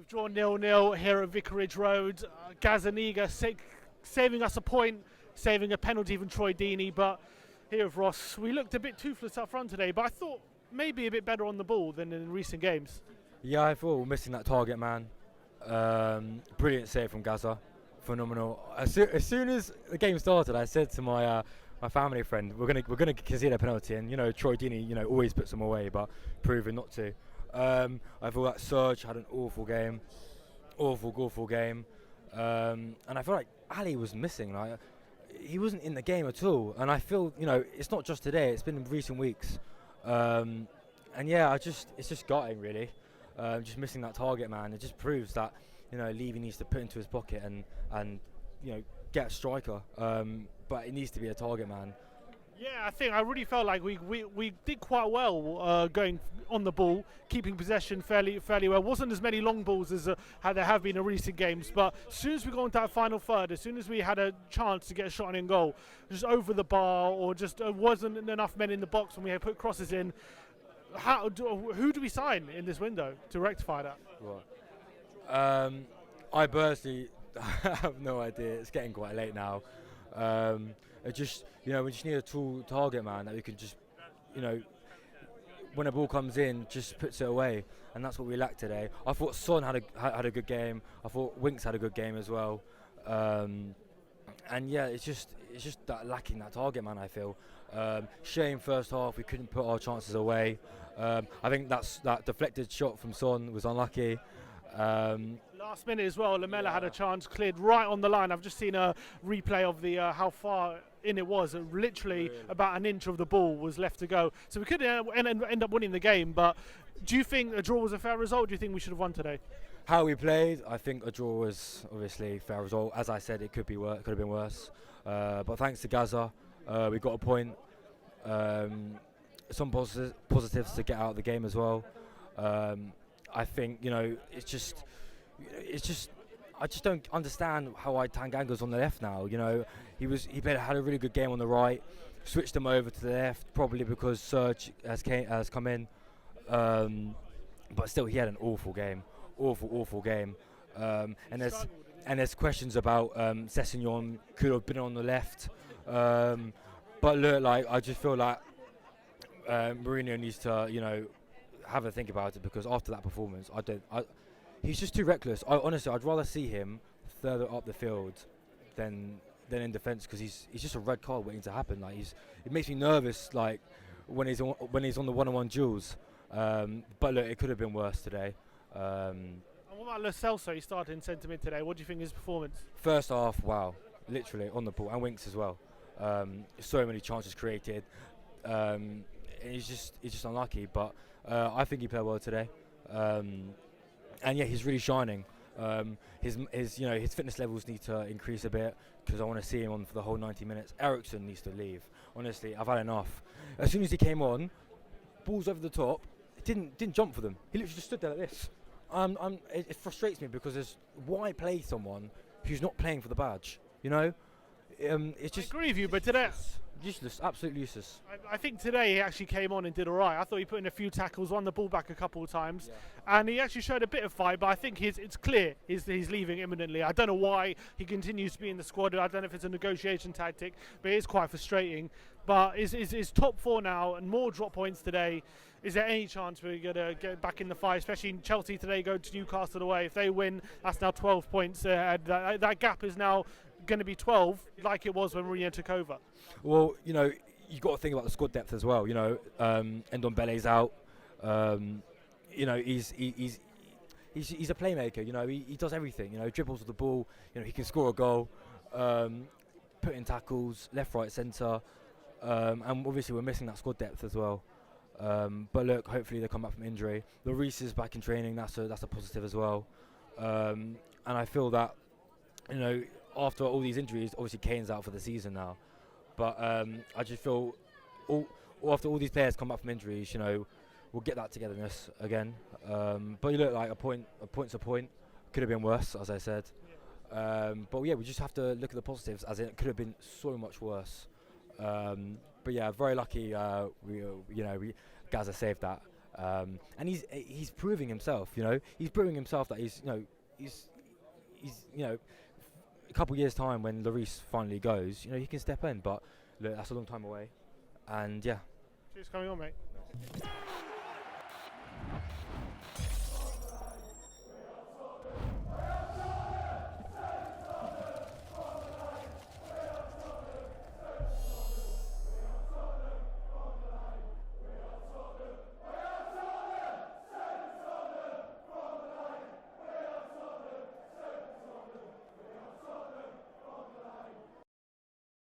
drawn 0-0 here at Vicarage Road. Gazaniga saving us a point, saving a penalty from Troy Deeney. But here with Ross, we looked a bit toothless up front today, but I thought maybe a bit better on the ball than in recent games. Yeah, I thought we were missing that target man. Brilliant save from Gaza. Phenomenal. As soon as the game started, I said to my family friend, we're gonna concede a penalty, and Troy Deeney always puts them away, but proving not to. I thought that Serge had an awful game, awful game, and I feel like Ali was missing. Like he wasn't in the game at all, and I feel it's not just today; it's been in recent weeks, and yeah, it's just gutting really. Just missing that target man. It just proves that Levy needs to put into his pocket and get a striker, but it needs to be a target man. Yeah, I really felt like we did quite well going on the ball, keeping possession fairly well. Wasn't as many long balls as how there have been in recent games, but as soon as we got into that final third, as soon as we had a chance to get a shot on in goal, just over the bar or just wasn't enough men in the box when we had put crosses in. Who do we sign in this window to rectify that? Right. I personally have no idea. It's getting quite late now. We just need a tall target man that we can just, when a ball comes in, just puts it away, and that's what we lacked today. I thought Son had a good game. I thought Winks had a good game as well. And yeah, it's just that lacking that target man. I feel. Shame first half we couldn't put our chances away. I think that deflected shot from Son was unlucky. Last minute as well, Lamela had a chance cleared right on the line. I've just seen a replay of the how far in it was. Literally about an inch of the ball was left to go. So we could end up winning the game. But do you think a draw was a fair result? Do you think we should have won today? How we played, I think a draw was obviously a fair result. As I said, it could have been worse. But thanks to Gaza, we got a point. Some positives to get out of the game as well. I think it's just I just don't understand how Tanganga's on the left now. He had a really good game on the right, switched him over to the left probably because Serge has come in, but still he had an awful game, awful game. And there's questions about Sessegnon could have been on the left, but look, like I just feel like Mourinho needs to have a think about it, because after that performance, he's just too reckless. Honestly, I'd rather see him further up the field than in defence, because he's just a red card waiting to happen. Like it makes me nervous. Like when he's on the one-on-one duels. But look, it could have been worse today. And what about Lo Celso? He started in centre mid today. What do you think of his performance? First half, wow, literally on the ball, and Winks as well. So many chances created. He's just unlucky, but I think he played well today. And yeah, he's really shining. His fitness levels need to increase a bit, because I want to see him on for the whole 90 minutes. Ericsson needs to leave. Honestly, I've had enough. As soon as he came on, balls over the top, didn't jump for them. He literally just stood there like this. It frustrates me, because why play someone who's not playing for the badge? It's just. I agree with you, but today. Useless, absolutely useless. I think today he actually came on and did all right. I thought he put in a few tackles, won the ball back a couple of times, and he actually showed a bit of fight. But I think it's clear he's leaving imminently. I don't know why he continues to be in the squad. I don't know if it's a negotiation tactic, but it's quite frustrating. But is top four now, and more drop points today. Is there any chance we're going to get back in the fight, especially in Chelsea today, go to Newcastle away? If they win, that's now 12 points. That gap is now going to be 12, like it was when Mourinho took over. Well, you've got to think about the squad depth as well. Ndombele's out. He's a playmaker. He does everything. Dribbles with the ball. He can score a goal, put in tackles, left, right, centre, and obviously we're missing that squad depth as well. But look, hopefully they come back from injury. Lloris is back in training. That's a positive as well. And I feel that after all these injuries, obviously Kane's out for the season now. But I just feel after all these players come back from injuries, we'll get that togetherness again. But you look like a point's a point. Could have been worse, as I said. But yeah, we just have to look at the positives, as it could have been so much worse. But yeah, very lucky. Gaza saved that. And he's proving himself. You know, he's proving himself that he's a couple of years time when Lloris finally goes, he can step in. But look, that's a long time away. And yeah. Cheers, coming on, mate.